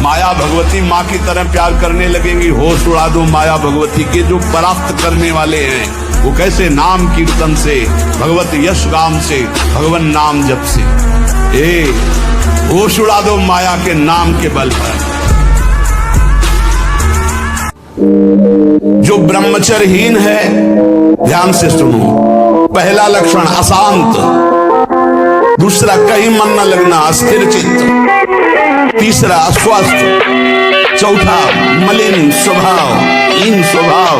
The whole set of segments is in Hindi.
माया भगवती माँ की तरह प्यार करने लगेंगी। होश उड़ा दो माया भगवती के जो परास्त करने वाले हैं, वो कैसे नाम कीर्तन से, भगवत यश गाम से, भगवान नाम जप से। होश उड़ा दो माया के नाम के बल पर। जो ब्रह्मचर्यहीन है, ध्यान से सुनो, पहला लक्षण अशांत, दूसरा कहीं मन न लगना, अस्थिर चित्त, तीसरा अस्वस्थ, चौथा मलिन स्वभाव, हीन स्वभाव।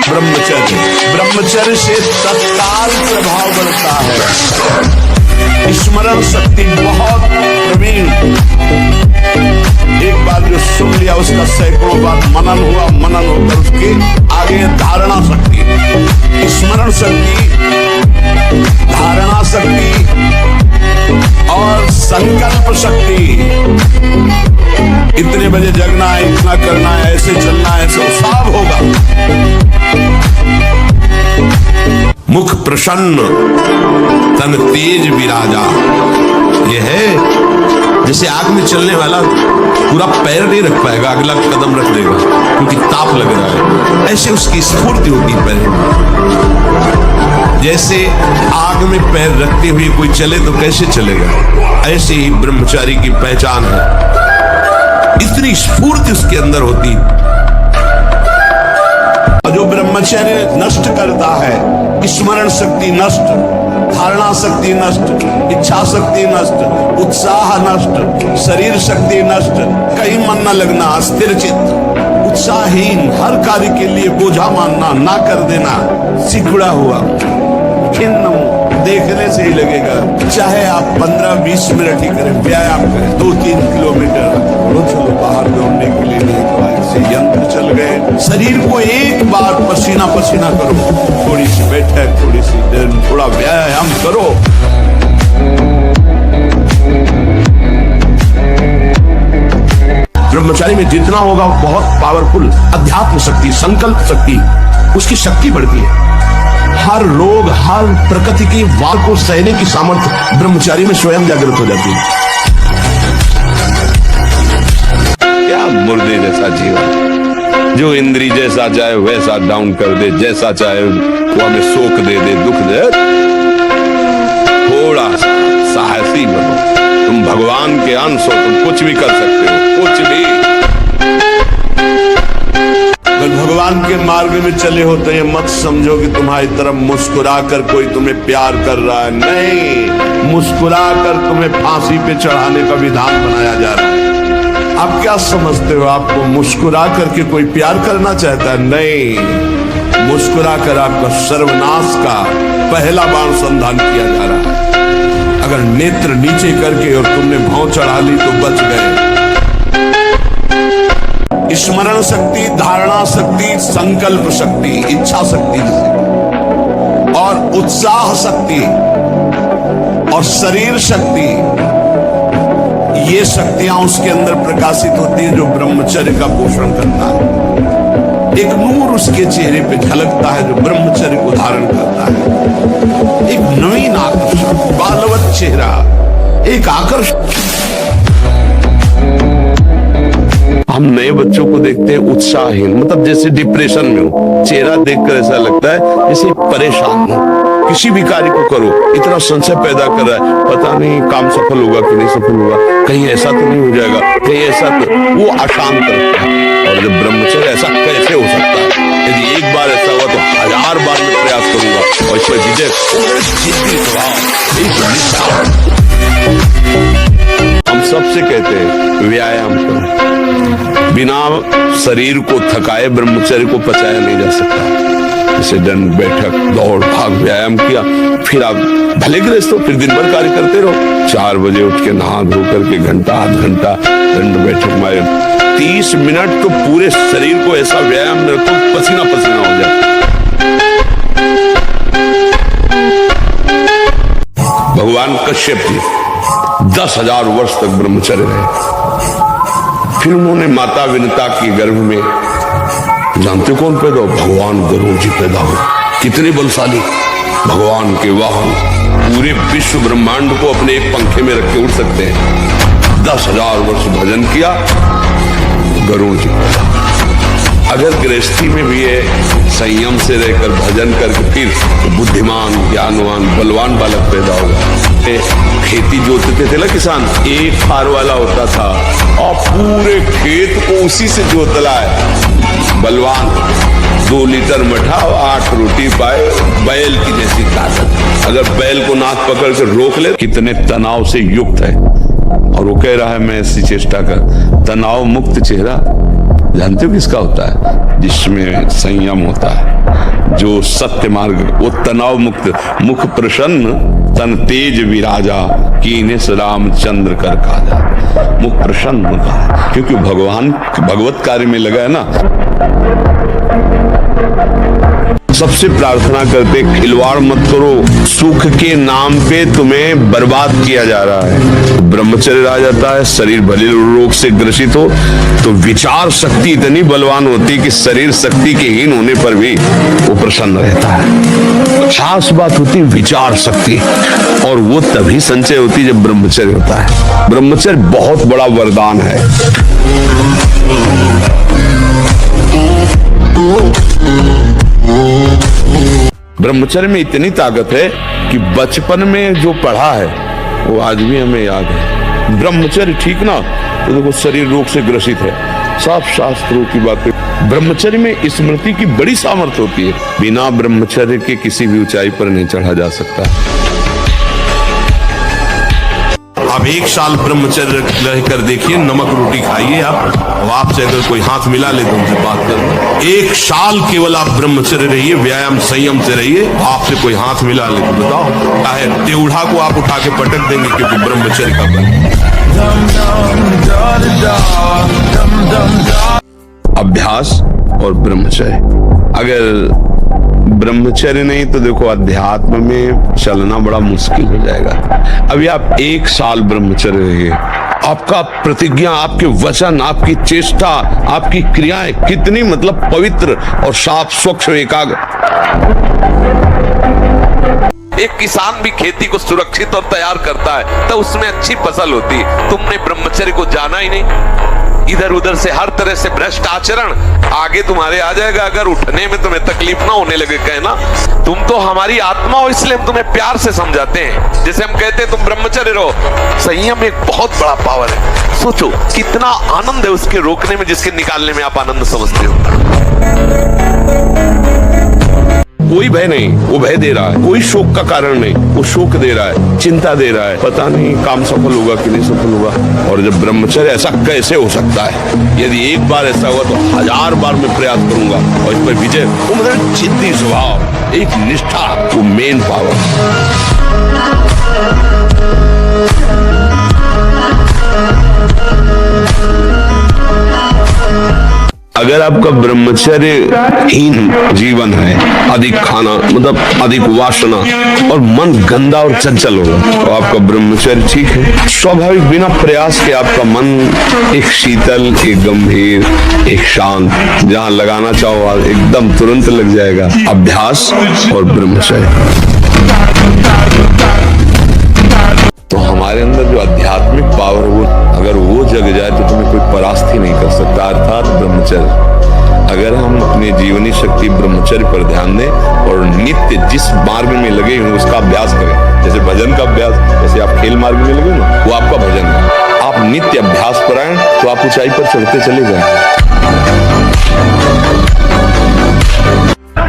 ब्रह्मचर्य से तत्काल प्रभाव बढ़ता है। स्मरण शक्ति बहुत प्रवीण, एक बार जो सुन लिया उसका सैकड़ों बार मनन हुआ, मनन होकर उसके आगे धारणा शक्ति, स्मरण शक्ति, धारणा शक्ति और संकल्प शक्ति। इतने बजे जगना है, इतना करना है, ऐसे चलना है, सब होगा। मुख प्रसन्न, तन तेज विराजा। यह है जैसे आग में चलने वाला पूरा पैर नहीं रख पाएगा, अगला कदम रख देगा क्योंकि ताप लग रहा है। ऐसे उसकी स्फूर्ति होती है पैर में। जैसे आग में पैर रखते हुए कोई चले तो कैसे चलेगा, ऐसे ही ब्रह्मचारी की पहचान है। इतनी स्फूर्ति उसके अंदर होती। जो ब्रह्मचर्य नष्ट करता है, स्मरण शक्ति नष्ट, धारणा शक्ति नष्ट, इच्छा शक्ति नष्ट, उत्साह नष्ट, शरीर शक्ति नष्ट, कहीं मन न लगना, अस्थिर चित्त, उत्साहहीन, हर कार्य के लिए बोझा मानना, ना कर देना, सिकुड़ा हुआ, खिन्न, देखने से ही लगेगा। चाहे आप 15-20 मिनट ही करें, व्यायाम करें, 2-3 किलोमीटर चलो बाहर दौड़ने के लिए, नहीं तो ऐसे यंत्र चल गए। शरीर को एक बार पसीना पसीना करो, थोड़ी सी बैठक, थोड़ी सी देर, थोड़ा व्यायाम करो। ब्रह्मचारी में जितना होगा बहुत पावरफुल अध्यात्म शक्ति, संकल्प शक्ति, उसकी शक्ति बढ़ती है। हर रोग, हर प्रकृति की वार को सहने की सामर्थ्य ब्रह्मचारी में स्वयं जागृत हो जाती है। क्या मुर्दे जैसा जीवन, जो इंद्री जैसा चाहे वैसा डाउन कर दे, जैसा चाहे वो हमें शोक दे दे, दुख दे। थोड़ा सा साहसी बनो, तुम भगवान के अंश हो, तुम कुछ भी कर सकते हो, कुछ भी। भगवान के मार्ग में चले हो तो ये मत समझो कि तुम्हारी तरफ मुस्कुरा कर कोई तुम्हें प्यार कर रहा है। नहीं, मुस्कुरा कर तुम्हें फांसी पे चढ़ाने का विधान बनाया जा रहा है। आप क्या समझते हो, आपको मुस्कुरा करके कोई प्यार करना चाहता है? नहीं, मुस्कुरा कर आपका सर्वनाश का पहला बाण संधान किया जा रहा है। अगर नेत्र नीचे करके और तुमने भौं चढ़ा ली तो बच गए। स्मरण शक्ति, धारणा शक्ति, संकल्प शक्ति, इच्छा शक्ति और उत्साह शक्ति और शरीर शक्ति, ये शक्तियां उसके अंदर प्रकाशित होती है जो ब्रह्मचर्य का पोषण करता है। एक नूर उसके चेहरे पे झलकता है जो ब्रह्मचर्य को धारण करता है। एक नवीन आकर्षण, बालवत चेहरा, एक आकर्षण। हम नए बच्चों को देखते हैं उत्साहहीन, मतलब जैसे डिप्रेशन में हो, चेहरा देखकर ऐसा लगता है जैसे परेशान हो। किसी भी कार्य को करो, इतना संशय पैदा कर रहा है, पता नहीं काम सफल होगा कि नहीं सफल होगा, कहीं ऐसा तो नहीं हो जाएगा, कहीं ऐसा तो, वो अशांत रखता है। और जब ब्रह्मचर्य, ऐसा कैसे हो सकता है? यदि एक बार ऐसा हुआ तो 1000 बार मैं प्रयास करूंगा। और इसमें विजय, जिद्दी स्वभाव। हम सबसे कहते हैं व्यायाम करो, बिना शरीर को थकाए ब्रह्मचर्य को पचाया नहीं जा सकता। जैसे दंड बैठक, दौड़ भाग, व्यायाम किया, फिर आप भले गृहस्थ हो, फिर दिन भर कार्य करते रहो। 4 बजे उठ के नहा धो करके घंटा आध घंटा दंड बैठक मारे, 30 मिनट तो पूरे शरीर को ऐसा व्यायाम में रखो पसीना पसीना हो जाए। भगवान कश्यप जी 10,000 वर्ष तक ब्रह्मचर्य रहे। फिर उन्होंने माता विनता के गर्भ में, जानते कौन पैदा हो? भगवान गरुड़ जी पैदा हो। कितने बलशाली, भगवान के वाहन, पूरे विश्व ब्रह्मांड को अपने एक पंखे में रख के उड़ सकते हैं। 10,000 वर्ष भजन किया, वरुण जी। अगर गृहस्थी में भी है संयम से रहकर भजन करके फिर बुद्धिमान, ज्ञानवान, बलवान बालक पैदा होगा। खेती जोतते थे ना किसान, एक फार वाला होता था और पूरे खेत को उसी से जोतला है। बलवान 2 लीटर मठा और 8 रोटी पाए, बैल की जैसी ताकत। अगर बैल को नाक पकड़ कर रोक ले, कितने तनाव से युक्त है। और वो कह रहा है मैं ऐसी चेष्टा कर। तनाव मुक्त चेहरा जानते हो किसका होता है? जिसमें संयम होता है, जो सत्य मार्ग, वो तनाव मुक्त। मुख प्रसन्न तन तेज विराजा, कीने से रामचंद्र कर काजा। मुख प्रसन्न होता है क्योंकि भगवान भगवत कार्य में लगा है ना। सबसे प्रार्थना करते खिलवाड़ मत करो, सुख के नाम पे तुम्हें बर्बाद किया जा रहा है। ब्रह्मचर्य रह जाता है, शरीर भले रोग से ग्रसित हो तो विचार शक्ति इतनी बलवान होती कि शरीर शक्ति के हीन होने पर भी वो प्रसन्न रहता है। खास बात होती विचार शक्ति, और वो तभी संचय होती जब ब्रह्मचर्य होता है। ब्रह्मचर्य बहुत बड़ा वरदान है। ब्रह्मचर्य में इतनी ताकत है कि बचपन में जो पढ़ा है वो आज भी हमें याद है। ब्रह्मचर्य ठीक ना, तो देखो शरीर रोग से ग्रसित है, सब शास्त्रों की बातें। ब्रह्मचर्य में स्मृति की बड़ी सामर्थ्य होती है। बिना ब्रह्मचर्य के किसी भी ऊंचाई पर नहीं चढ़ा जा सकता। आप 1 साल ब्रह्मचर्य रहकर देखिए, नमक रोटी खाइए आप, और आपसे अगर कोई हाथ मिला ले तो उनसे बात करना। 1 साल केवल आप ब्रह्मचर्य रहिए, व्यायाम संयम से रहिए, आपसे कोई हाथ मिला ले तो बताओ, चाहे टेढ़ा को आप उठा के पटक देंगे, क्योंकि ब्रह्मचर्य का बल। अभ्यास और ब्रह्मचर्य, अगर ब्रह्मचर्य नहीं तो देखो अध्यात्म में चलना बड़ा मुश्किल हो जाएगा। अभी आप 1 साल ब्रह्मचर्य रहिए, आपका प्रतिज्ञा, आपके वचन, आपकी चेष्टा, आपकी क्रियाएं कितनी मतलब पवित्र और साफ, स्वच्छ, एकाग्र। एक किसान भी खेती को सुरक्षित और तैयार करता है तो उसमें अच्छी फसल होती है। तुमने ब्रह्मचर्य को जाना ही नहीं। इधर उधर से हर तरह से भ्रष्ट आचरण आगे तुम्हारे आ जाएगा। अगर उठने में तुम्हें तकलीफ ना होने लगे, कहना तुम तो हमारी आत्मा हो, इसलिए हम तुम्हें प्यार से समझाते हैं। जैसे हम कहते हैं तुम ब्रह्मचर्य रहो। संयम एक बहुत बड़ा पावर है। सोचो कितना आनंद है उसके रोकने में, जिसके निकालने में आप आनंद समझते हो। कोई भय नहीं, वो भय दे रहा है। कोई शोक का कारण नहीं, वो शोक दे रहा है, चिंता दे रहा है। पता नहीं काम सफल होगा कि नहीं सफल होगा। और जब ब्रह्मचर्य, ऐसा कैसे हो सकता है? यदि एक बार ऐसा हुआ तो 1000 बार मैं प्रयास करूंगा और इस पर विजय। वो मतलब जिद्दी स्वभाव, एक निष्ठा, वो मेन पावर। अगर आपका ब्रह्मचर्य हीन जीवन है, अधिक खाना मतलब अधिक वासना और मन गंदा और चंचल होगा, तो आपका ब्रह्मचर्य ठीक है। स्वाभाविक बिना प्रयास के आपका मन एक शीतल, एक गंभीर, एक शांत, जहां लगाना चाहो एकदम तुरंत लग जाएगा। अभ्यास और ब्रह्मचर्य, तो हमारे अंदर जो आध्यात्मिक पावर, वो अगर वो जग जाए तो तुम्हें कोई परास्त ही नहीं कर सकता, अर्थात ब्रह्मचर्य। अगर हम अपनी जीवनी शक्ति ब्रह्मचर्य पर ध्यान दें और नित्य जिस मार्ग में लगे हैं उसका अभ्यास करें, जैसे भजन का अभ्यास, जैसे आप खेल मार्ग में लगे ना, वो आपका भजन है। आप नित्य अभ्यास पर आए तो आप ऊंचाई पर चढ़ते चले जाए।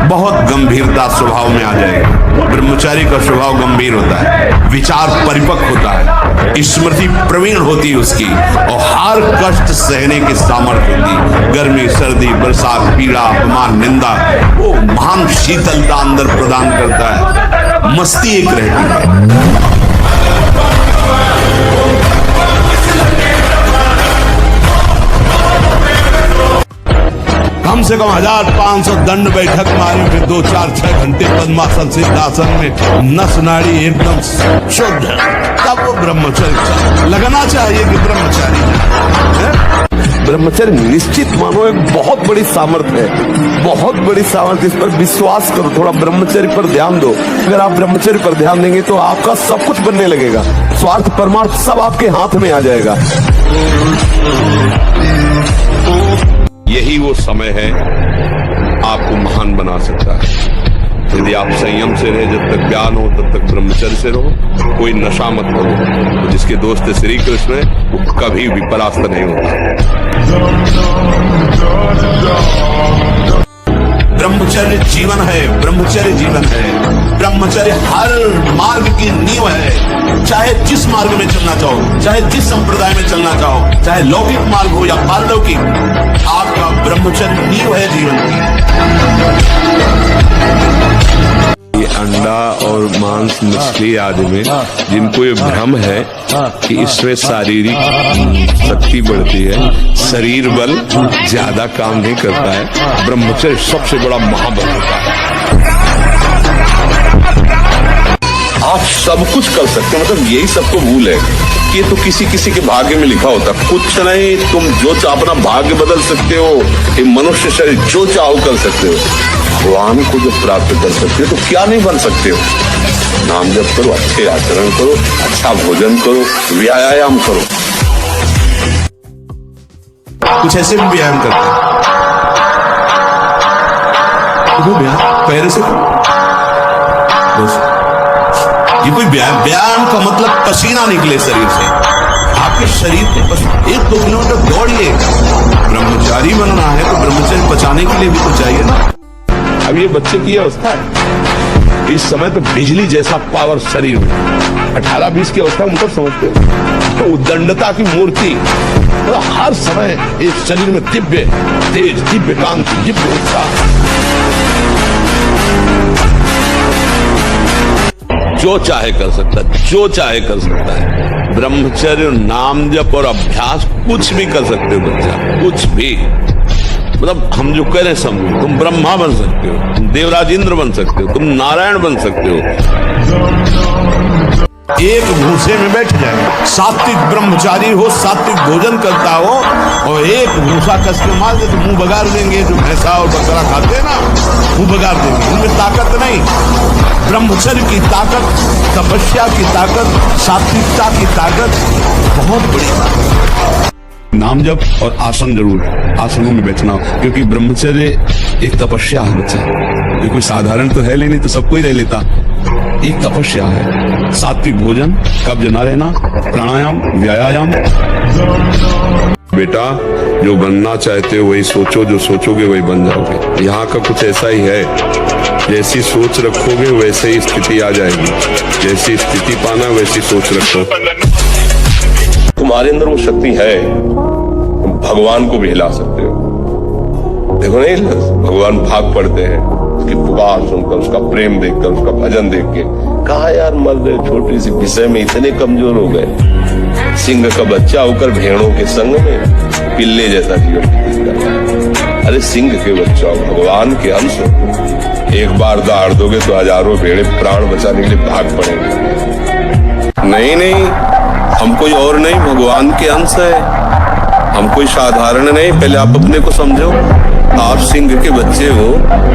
बहुत गंभीरता स्वभाव में आ जाएगी। ब्रह्मचारी का स्वभाव गंभीर होता है, विचार परिपक्व होता है, स्मृति प्रवीण होती है उसकी, और हर कष्ट सहने की सामर्थ्य होती है। गर्मी, सर्दी, बरसात, पीड़ा, अपमान, निंदा, वो महान शीतलता अंदर प्रदान करता है। मस्ती एक रहती है। कम से कम 1500 दंड बैठक मारी, फिर 2, 4, 6 घंटे पद्मासन सिद्धासन में नस नाड़ी एकदम शुद्ध, तब वो ब्रह्मचर्य लगना चाहिए कि ब्रह्मचारी है। ब्रह्मचर्य निश्चित मानो एक बहुत बड़ी सामर्थ्य है, बहुत बड़ी सामर्थ्य। इस पर विश्वास करो, थोड़ा ब्रह्मचर्य पर ध्यान दो। अगर आप ब्रह्मचर्य पर ध्यान देंगे तो आपका सब कुछ बनने लगेगा, स्वार्थ परमार्थ सब आपके हाथ में आ जाएगा। समय है आपको महान बना सकता है। यदि आप संयम से रहे, जब तक ज्ञान हो तब तक ब्रह्मचर्य से रहो, कोई नशा मत करो। तो जिसके दोस्त श्री कृष्ण है वो कभी भी परास्त नहीं होता। ब्रह्मचर्य जीवन है, ब्रह्मचर्य जीवन है। ब्रह्मचर्य हर मार्ग की नींव है। चाहे जिस मार्ग में चलना चाहो, चाहे जिस संप्रदाय में चलना चाहो, चाहे लौकिक मार्ग हो या पारलौकिक, आपका ब्रह्मचर्य नींव है जीवन की। ये अंडा और मांस, मछली आदि में जिनको ये भ्रम है कि इसमें शारीरिक शक्ति बढ़ती है, शरीर बल ज्यादा काम नहीं करता है, ब्रह्मचर्य सबसे बड़ा महाबल होता है। आप सब कुछ कर सकते हो, मतलब यही सबको भूल है कि ये तो किसी किसी के भाग्य में लिखा होता। कुछ नहीं, तुम जो चाहो अपना भाग्य बदल सकते हो। ये मनुष्य शरीर जो चाहो कर सकते हो। भगवान को जब प्राप्त कर सकते हो तो क्या नहीं बन सकते हो। नाम जप करो, अच्छे आचरण करो, अच्छा भोजन करो, व्यायाम करो। कुछ ऐसे भी व्यायाम करते हैं, पैर से बस। ये कोई व्यायाम का मतलब पसीना निकले शरीर से, आपके शरीर को 1-2 किलोमीटर दौड़िए। ब्रह्मचारी बनना है तो ब्रह्मचर्य बचाने के लिए भी तो चाहिए ना। अब ये बच्चे की अवस्था है, इस समय तो बिजली जैसा पावर शरीर में। 18-20 की अवस्था में मतलब समझते हो तो उद्दंडता की मूर्ति, तो हर समय इस शरीर में दिव्य तेज, दिव्य कांति, दिव्य उत्साह। जो चाहे कर सकता है, जो चाहे कर सकता है। ब्रह्मचर्य, नाम जप और अभ्यास कुछ भी कर सकते हो बच्चा, कुछ भी। मतलब हम जो कह रहे हैं समझो, तुम ब्रह्मा बन सकते हो, तुम देवराज इंद्र बन सकते हो, तुम नारायण बन सकते हो। एक भूसे में बैठ जाए, सात्विक ब्रह्मचारी हो, सात्विक भोजन करता हो, और एक भूसा कस के मार दे तो मुंह बगाड़ देंगे। जो भैंसा और बकरा खाते हैं ना, मुंह बगाड़ देंगे। उनमें ताकत नहीं। ब्रह्मचर्य की ताकत, तपस्या की ताकत, सात्विकता की ताकत बहुत बड़ी ताकत। नाम जप और आसन जरूर, आसनों में बैठना, क्योंकि ब्रह्मचर्य एक तपस्या है बच्चा। ये कोई साधारण तो है नहीं, तो सबको ही रह लेता। एक तपस्या है। सात्विक भोजन, कब्ज न रहना, प्राणायाम, व्यायाम। बेटा, जो बनना चाहते हो वही सोचो, जो सोचोगे वही बन जाओगे। यहाँ का कुछ ऐसा ही है, जैसी सोच रखोगे वैसे ही स्थिति आ जाएगी। जैसी स्थिति पाना वैसी सोच रखो। तुम्हारे अंदर वो शक्ति है, तुम भगवान को भी हिला सकते हो। देखो नहीं, भगवान भाग पड़ते हैं उसकी पुकार सुनकर, उसका प्रेम देखकर, उसका भजन देख के। कहा यार मर्द छोटी सी विषय में इतने कमजोर हो गए। सिंह का बच्चा होकर भेड़ों के संग में पिल्ले जैसा जीवन। अरे सिंह के बच्चा हो, भगवान के अंश हो। एक बार दहाड़ दोगे तो हजारों भेड़े प्राण बचाने के लिए भाग पड़ेंगे। नहीं, हम कोई और नहीं, भगवान के अंश है। हम कोई साधारण नहीं। पहले आप अपने को समझो। आप सिंह के बच्चे हो,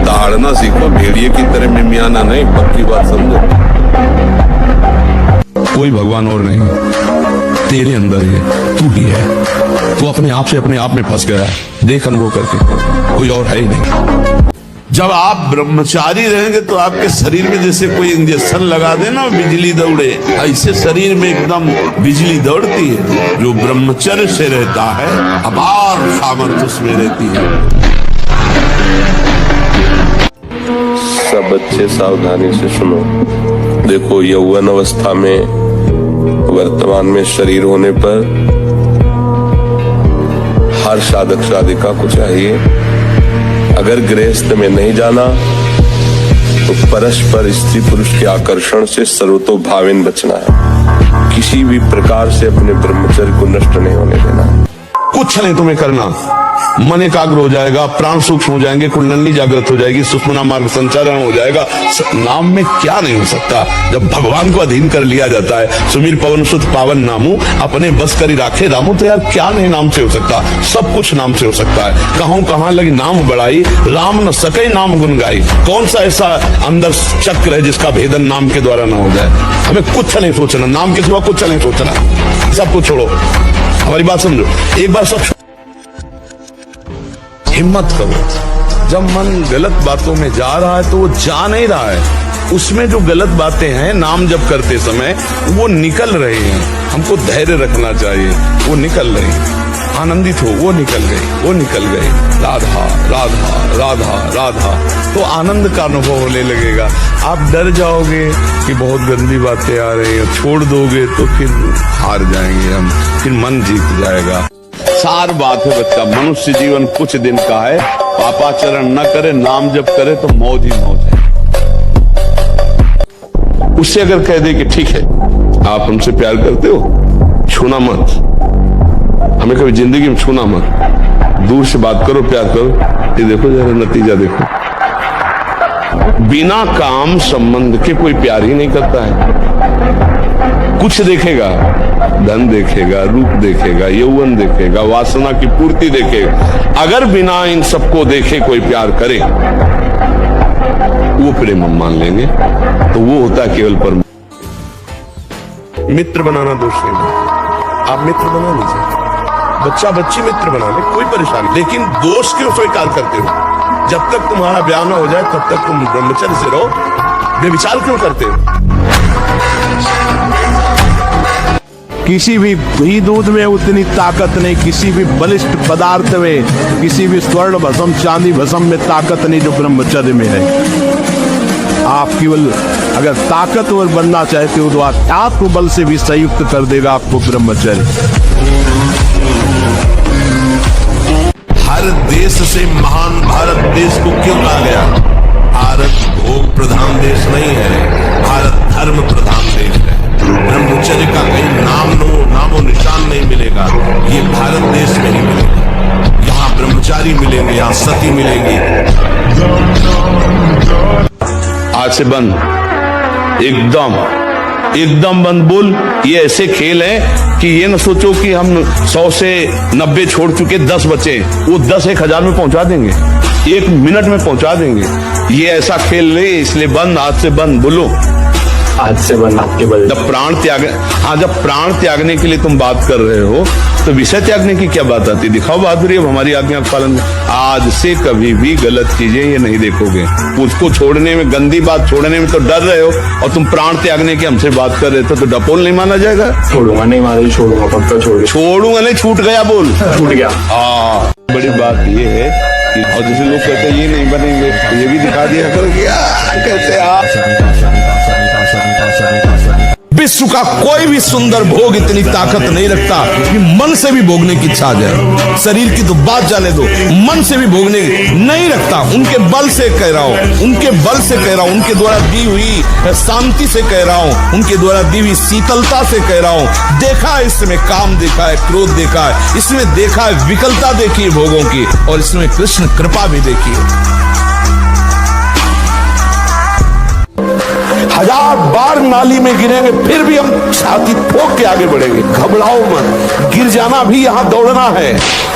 दहाड़ना सीखो, भेड़िए की तरह मिमियाना नहीं। पक्की बात समझो। कोई भगवान और नहीं, तेरे अंदर ही है, तू ही है। तू अपने आप में फंस गया है। देख अनुभव करके, कोई और है ही नहीं। जब आप ब्रह्मचारी रहेंगे तो आपके शरीर में जैसे कोई इंजेक्शन लगा दे ना, बिजली दौड़े, ऐसे शरीर में एकदम बिजली दौड़ती है। जो ब्रह्मचर्य से रहता है, अपार सामर्थ्य उसमें रहती है। सब बच्चे सावधानी से सुनो। देखो, यौवन अवस्था में, वर्तमान में शरीर होने पर हर साधक साधिका को चाहिए, अगर गृहस्थ में नहीं जाना तो परस्पर स्त्री पुरुष के आकर्षण से सर्वतोभावेन बचना है। किसी भी प्रकार से अपने ब्रह्मचर्य को नष्ट नहीं होने देना। कुछ नहीं तुम्हें करना। मन एकाग्र हो जाएगा, प्राण सूक्ष्म हो जाएंगे, कुंडली जागृत हो जाएगी, सुषुम्ना मार्ग संचालन हो जाएगा। नाम में क्या नहीं हो सकता जब भगवान को अधीन कर लिया जाता है। सुमीर पवन सुत पावन नामू, अपने बस करी राखे रामू। तो यार क्या नहीं नाम से हो सकता, सब कुछ नाम से हो सकता है। कहूं कहां लगी नाम बढ़ाई, राम न सके नाम गुन गाई। कौन सा ऐसा अंदर चक्र है जिसका भेदन नाम के द्वारा न हो जाए। हमें कुछ नहीं सोचना, नाम के सिवा कुछ नहीं सोचना। सब कुछ छोड़ो, हमारी बात समझो। एक बार सब हिम्मत करो। जब मन गलत बातों में जा रहा है तो वो जा नहीं रहा है, उसमें जो गलत बातें हैं नाम जप करते समय वो निकल रहे हैं। हमको धैर्य रखना चाहिए, वो निकल रहे हैं। आनंदित हो, वो निकल गई, वो निकल गई। राधा राधा राधा राधा, तो आनंद का अनुभव होने लगेगा। आप डर जाओगे कि बहुत गंदी बातें आ रही हैं, छोड़ दोगे तो फिर हार जाएंगे हम, फिर मन जीत जाएगा। सार बात है बच्चा, मनुष्य जीवन कुछ दिन का है। पापाचरण न करे, नाम जप करे तो मौज ही मौज है। उससे अगर कह दे कि ठीक है आप हमसे प्यार करते हो, छूना मत, हमें कभी जिंदगी में छूना मत, दूर से बात करो, प्यार करो, ये देखो जरा नतीजा देखो। बिना काम संबंध के कोई प्यार ही नहीं करता है। कुछ देखेगा, धन देखेगा, रूप देखेगा, यौवन देखेगा, वासना की पूर्ति देखेगा। अगर बिना इन सबको देखे कोई प्यार करे वो प्रेम हम मान लेंगे, तो वो होता है केवल परम। मित्र बनाना दोष नहीं, आप मित्र बना लीजिए, बच्चा बच्ची मित्र बना ले, कोई परेशानी, लेकिन दोष क्यों स्वीकार करते हो? जब तक तुम्हारा ब्याह न हो जाए तब तक तुम ब्रह्मचर्य से रहो, व्यभिचार क्यों करते हो? किसी भी घी दूध में उतनी ताकत नहीं, किसी भी बलिष्ठ पदार्थ में, किसी भी स्वर्ण भस्म चांदी भस्म में ताकत नहीं जो ब्रह्मचर्य में है। आप केवल अगर ताकतवर बनना चाहते हो तो आत्मबल से भी संयुक्त कर देगा आपको ब्रह्मचर्य। हर देश से महान भारत देश को क्यों कहा गया? भारत भोग प्रधान देश नहीं है, भारत धर्म प्रधान देश है। ब्रह्मचर्य का कहीं नामो निशान नहीं मिलेगा, ये भारत देश में ही मिलेगा। यहाँ ब्रह्मचारी मिलेंगे, यहाँ सती मिलेंगी। आज से बंद, एकदम बंद। बोल, ये ऐसे खेल है कि ये न सोचो कि हम 100 से 90 छोड़ चुके, 10 बचे, वो 10 1000 में पहुंचा देंगे, 1 मिनट में पहुंचा देंगे। ये ऐसा खेल नहीं, इसलिए बंद, आज से बंद। बोलो, आज से बंद आपके बल। जब प्राण त्यागने के लिए तुम बात कर रहे हो तो विषय त्यागने की क्या बात आती? दिखाओ बहादुरी अब हमारी आज्ञा का पालन। आज से कभी भी गलत चीजें ये नहीं देखोगे। उसको छोड़ने में, गंदी बात छोड़ने में तो डर रहे हो, और तुम प्राण त्यागने की हमसे बात कर रहे थे तो डपोल नहीं माना जाएगा? छोड़ूंगा नहीं, मारे छोड़ूंगा, पक्का छोड़ूंगा नहीं। छूट गया, बोल छूट गया। बड़ी बात ये है कि और जैसे लोग कहते हैं ये नहीं बनेंगे, ये भी दिखा दिया करो कि कैसे विश्व का कोई भी सुंदर भोग इतनी ताकत नहीं रखता कि मन से भी भोगने की इच्छा आ जाए। शरीर की तो बात जाने दो, मन से भी भोगने नहीं रखता। उनके बल से कह रहा हूं, उनके बल से कह रहा हूं, उनके द्वारा दी हुई शांति से कह रहा हूं, उनके द्वारा दी हुई शीतलता से कह रहा हूं। देखा है इसमें काम, देखा है क्रोध, देखा है इसमें, देखा है विकलता देखी है भोगों की, और इसमें कृष्ण कृपा भी देखी है। 1000 बार नाली में गिरेंगे फिर भी हम छाती ठोक के आगे बढ़ेंगे। घबराओ मत, गिर जाना भी यहाँ दौड़ना है।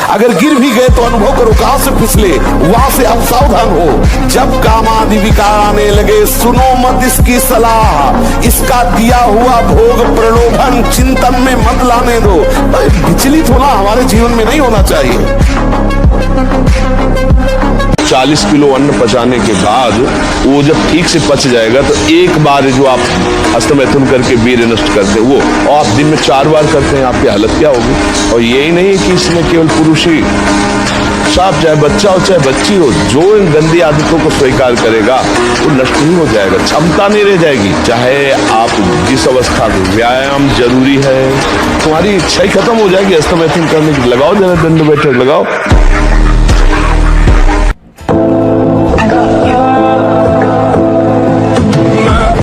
अगर गिर भी गए तो अनुभव करो कहां से फिसले, वहां से आप सावधान हो। जब काम आदि विकार आने लगे, सुनो मत इसकी सलाह, इसका दिया हुआ भोग प्रलोभन चिंतन में मत लाने दो। विचलित होना हमारे जीवन में नहीं होना चाहिए। 40 किलो अन्न पचाने के बाद वो जब ठीक से पच जाएगा तो एक बार जो आप हस्तमैथुन करके वीर्य नष्ट करते हैं वो, और आप दिन में 4 बार करते हैं, आपकी हालत क्या होगी? और यही नहीं कि इसमें केवल पुरुष ही, साफ चाहे बच्चा हो चाहे बच्ची हो, जो इन गंदी आदतों को स्वीकार करेगा वो नष्ट ही हो जाएगा, क्षमता नहीं रह जाएगी। चाहे आप जिस अवस्था में, व्यायाम जरूरी है, तुम्हारी इच्छा ही खत्म हो जाएगी हस्तमैथुन करने की। लगाओ जरा दंड बैठक लगाओ।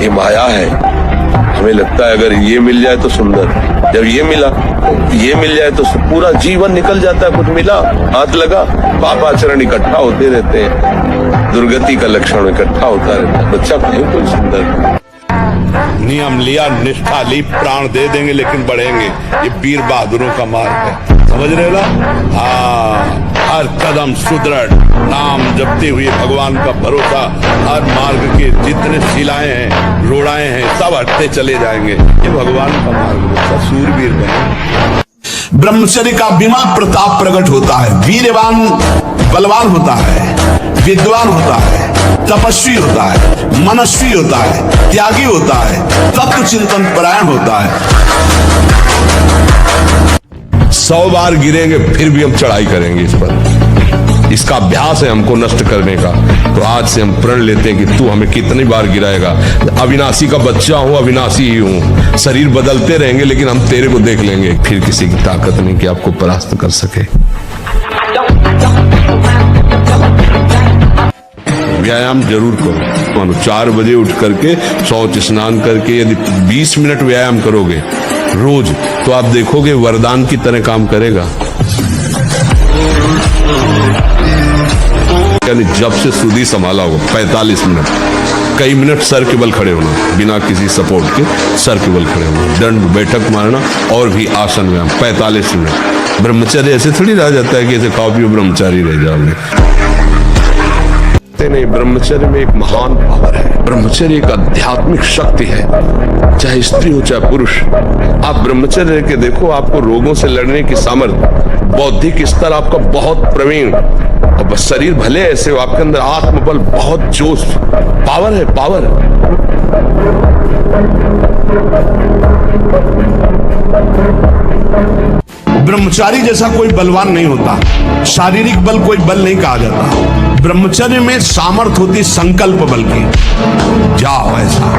ये माया है, हमें लगता है अगर ये मिल जाए तो सुंदर, जब ये मिल जाए तो पूरा जीवन निकल जाता है। कुछ मिला, हाथ लगा, पापाचरण इकट्ठा होते रहते हैं, दुर्गति का लक्षण इकट्ठा होता रहता है। बच्चा कहीं कोई सुंदर नियम लिया, निष्ठा ली, प्राण दे देंगे लेकिन बढ़ेंगे। ये वीर बहादुरों का मार्ग है, समझ रहे ना? हाँ, हर कदम सुदृढ़, नाम जपते हुए भगवान का भरोसा, हर मार्ग के जितने शिलाएं हैं, रोड़ाएं हैं, सब हटते चले जाएंगे। ये भगवान का मार्ग है, सूरवीर बने। ब्रह्मचर्य का विमान प्रताप प्रकट होता है। वीरवान बलवान होता है, विद्वान होता है, तपस्वी होता है, मनस्वी होता है, त्यागी होता है, तत्व चिंतन परायण होता है। 100 बार गिरेंगे फिर भी हम चढ़ाई करेंगे इस पर। इसका अभ्यास है हमको नष्ट करने का। तो आज से हम प्रण लेते हैं कि तू हमें कितनी बार गिराएगा। अविनाशी का बच्चा हूं, अविनाशी ही हूं। शरीर बदलते रहेंगे लेकिन हम तेरे को देख लेंगे। फिर किसी की ताकत नहीं कि आपको परास्त कर सके। व्यायाम जरूर करो। मानो 4 बजे उठ करके शौच स्नान करके यदि 20 मिनट व्यायाम करोगे रोज, तो आप देखोगे वरदान की तरह काम करेगा। यानी जब से सुधी संभाला होगा 45 मिनट, कई मिनट सर के बल खड़े होना, बिना किसी सपोर्ट के सर के बल खड़े होना, दंड बैठक मारना और भी आसन व्यायाम 45 मिनट। ब्रह्मचर्य ऐसे थोड़ी रह जाता है कि ऐसे खाओ पियो ब्रह्मचारी रह जाओगे। नहीं, ब्रह्मचर्य में एक महान पावर है। ब्रह्मचर्य एक आध्यात्मिक शक्ति है, चाहे स्त्री हो चाहे पुरुष। आप ब्रह्मचर्य के देखो, आपको रोगों से लड़ने की सामर्थ्य, बौद्धिक स्तर आपका बहुत प्रवीण, अब शरीर भले ऐसे हो, आपके अंदर आत्मबल, बहुत जोश, पावर है, पावर। ब्रह्मचारी जैसा कोई बलवान नहीं होता। शारीरिक बल कोई बल नहीं कहा जाता। ब्रह्मचर्य में सामर्थ्य होती संकल्प बल की। जाओ ऐसा,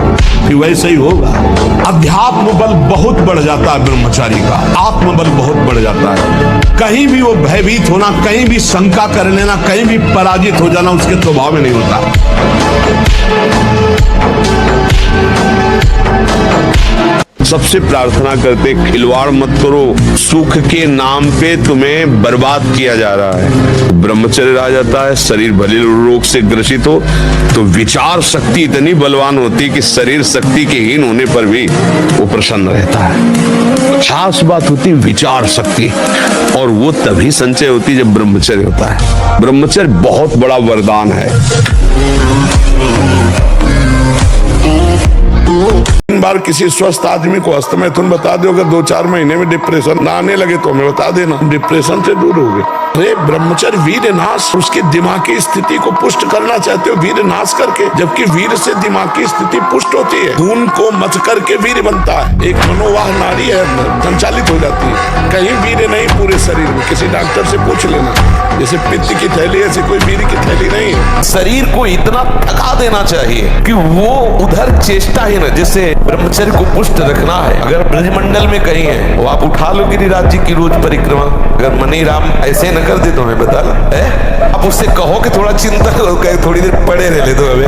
फिर वैसे ही होगा। अध्यात्म बल बहुत बढ़ जाता है ब्रह्मचारी का, आत्मबल बहुत बढ़ जाता है। कहीं भी वो भयभीत होना, कहीं भी शंका कर लेना, कहीं भी पराजित हो जाना उसके स्वभाव में नहीं होता। सबसे प्रार्थना करते, खिलवाड़ मत करो, सुख के नाम पे तुम्हें बर्बाद किया जा रहा है। ब्रह्मचर्य आ जाता है, शरीर भले रोग से ग्रसित हो तो विचार शक्ति इतनी बलवान होती है कि शरीर शक्ति के हीन होने पर भी वो प्रसन्न रहता है। खास बात होती विचार शक्ति, और वो तभी संचय होती जब ब्रह्मचर्य होता है। ब्रह्मचर्य बहुत बड़ा वरदान है। बार किसी स्वस्थ आदमी को अस्थमा तुम बता दो, अगर 2-4 महीने में डिप्रेशन ना आने लगे तो हमें बता देना, डिप्रेशन से दूर हो गए। अरे ब्रह्मचर्य वीर नाश, उसकी दिमागी स्थिति को पुष्ट करना चाहते हो वीर नाश करके, जबकि वीर से दिमागी स्थिति पुष्ट होती है। खून को मच करके वीर बनता है। एक मनोवाह नाड़ी है, संचालित हो जाती है। कहीं वीर नहीं पूरे शरीर में, किसी डॉक्टर से पूछ लेना। जैसे पित्त की थैली ऐसे कोई वीर की थैली नहीं है। शरीर को इतना थका देना चाहिए कि वो उधर चेष्टा ही न, जैसे ब्रह्मचर्य को पुष्ट रखना है। अगर ब्रजमंडल में कहीं है वो आप उठा लो गिरिराज जी की रोज परिक्रमा। अगर मनी राम ऐसे न कर दे तो हमें बता लो, आप उससे कहो कि थोड़ा चिंतन करो, थोड़ी देर पड़े रह ले तो हमें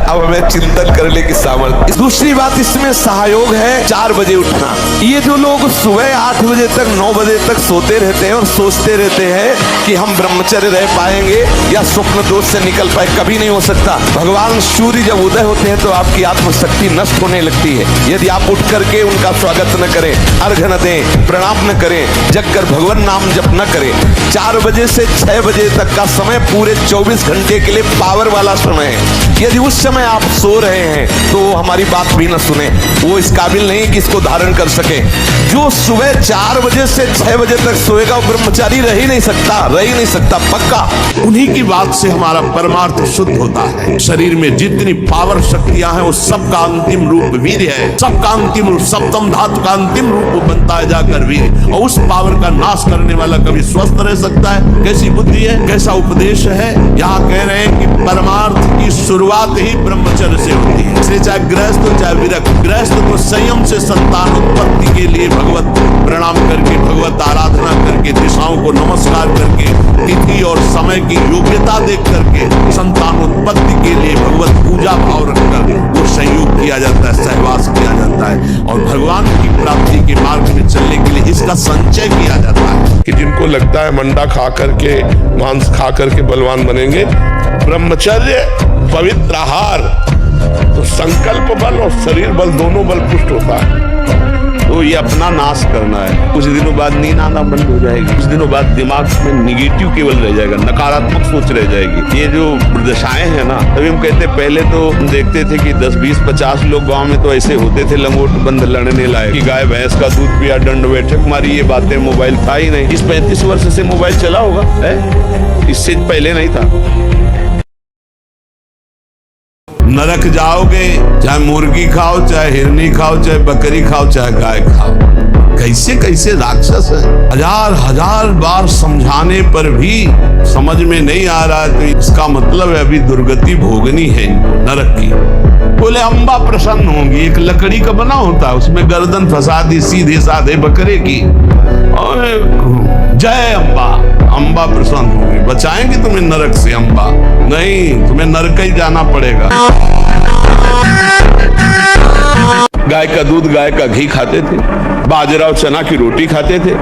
अब हमें चिंतन करने की सामर्थ्य। दूसरी बात इसमें सहयोग है 4 बजे उठना। ये जो लोग सुबह 8 बजे तक 9 बजे तक सोते रहते हैं और सोचते रहते हैं कि हम ब्रह्मचर्य रह पाएंगे या स्वप्न दोष से निकल पाए, कभी नहीं हो सकता। भगवान सूर्य जब उदय होते हैं तो आपकी आत्मशक्ति नष्ट होने लगती है। यदि आप उठ करके उनका स्वागत न करें, अर्घ न दें, प्रणाम न करें, जगकर भगवान नाम जप न करें। 4 बजे से 6 बजे तक का समय पूरे 24 घंटे के लिए पावर वाला समय है। यदि उस समय आप सो रहे हैं तो हमारी बात भी न सुने, वो इस काबिल नहीं कि इसको धारण कर सके। जो सुबह 4 बजे से 6 बजे तक सोएगा वो ब्रह्मचारी रह ही नहीं सकता पक्का। उन्हीं की बात से हमारा परमार्थ शुद्ध होता है। शरीर में जितनी पावर शक्तियां हैं वो सबका अंतिम रूप वीर है। सबका अंतिम रूप, सप्तम धातु का अंतिम रूप बनता है जाकर वीर। और उस पावर का नाश करने वाला कभी स्वस्थ रह सकता है? कैसी बुद्धि है, कैसा उपदेश है। यहाँ कह रहे हैं कि परमार्थ की शुरुआत ही ब्रह्मचर्य से होती है। इसलिए चाहे गृहस्थ हो चाहे विरक्त, गृहस्थ को संयम से संतान उत्पत्ति के लिए भगवत प्रणाम करके, भगवत आराधना करके, दिशाओं को नमस्कार करके, तिथि और समय की योग्यता देख करके संतान उत्पत्ति के लिए भगवत पूजा भाव रखकर वो संयोग किया जाता है, सहवास किया जाता है और भगवान की प्राप्ति के मार्ग में चलने के लिए इसका संचय किया जाता है। कि जिनको लगता है मंडा खा करके, मांस खा करके बलवान बनेंगे, ब्रह्मचर्य पवित्र आहार तो संकल्प बल और शरीर बल दोनों बल पुष्ट होता है। तो तो ये अपना नाश करना है। कुछ दिनों बाद नींद आना बंद हो जाएगी, कुछ दिनों बाद दिमाग में निगेटिव केवल रह जाएगा, नकारात्मक सोच रह जाएगी। ये जो दशाएं हैं ना, तभी हम कहते पहले तो हम देखते थे कि 10, 20, 50 लोग गांव में तो ऐसे होते थे लंगोट बंद लड़ने लायक कि गाय भैंस का दूध पिया दंड बैठक मारी। ये बातें मोबाइल था ही नहीं। इस 35 वर्ष से मोबाइल चला होगा है? इससे पहले नहीं था। नरक जाओगे, चाहे मुर्गी खाओ, चाहे हिरनी खाओ, चाहे बकरी खाओ, चाहे गाय खाओ। कैसे कैसे राक्षस है, हजार हजार बार समझाने पर भी समझ में नहीं आ रहा है, तो इसका मतलब है अभी दुर्गति भोगनी है नरक की। बोले अम्बा प्रसन्न होंगी। एक लकड़ी का बना होता है, उसमें गर्दन फंसा दी सीधे साधे बकरे की, और जय अम्बा, अम्बा प्रसन्न होंगी, बचाएंगे तुम्हें नरक से अम्बा। नहीं, तुम्हें नरक ही जाना पड़ेगा। गाय का दूध, गाय का घी खाते थे, बाजरा और चना की रोटी खाते थे,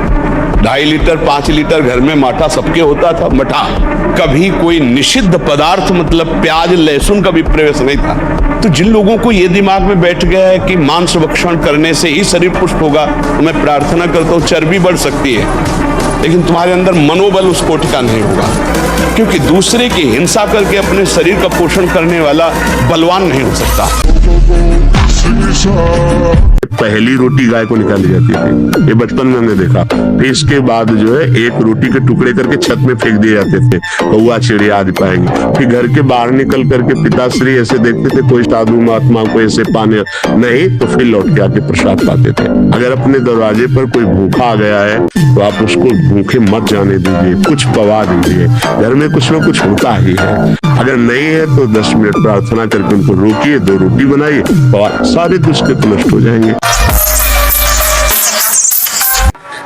2.5 लीटर 5 लीटर घर में माठा सबके होता था। मठा कभी कोई निषिद्ध पदार्थ मतलब प्याज लहसुन का भी प्रवेश नहीं था। तो जिन लोगों को ये दिमाग में बैठ गया है कि मांस भक्षण करने से ही शरीर पुष्ट होगा, तो मैं प्रार्थना करता हूँ चर्बी बढ़ सकती है, लेकिन तुम्हारे अंदर मनोबल उस कोटि का नहीं होगा, क्योंकि दूसरे की हिंसा करके अपने शरीर का पोषण करने वाला बलवान नहीं हो सकता। पहली रोटी गाय को निकाली जाती थी, ये बचपन में हमने देखा। फिर इसके बाद जो है एक रोटी के टुकड़े करके छत में फेंक दिए जाते थे, कौआ चिड़िया आदि पाएंगे। फिर घर के बाहर निकल करके पिताश्री ऐसे देखते थे कोई साधु महात्मा को ऐसे पाने नहीं, तो फिर लौट के आके प्रसाद पाते थे। अगर अपने दरवाजे पर कोई भूखा आ गया है तो आप उसको भूखे मत जाने दीजिए, कुछ पवा दीजिए। घर में कुछ न कुछ होता ही है। अगर नहीं है तो 10 मिनट प्रार्थना करके उनको रोकिए, 2 रोटी बनाइए, सारे दुष्ट नष्ट हो जाएंगे।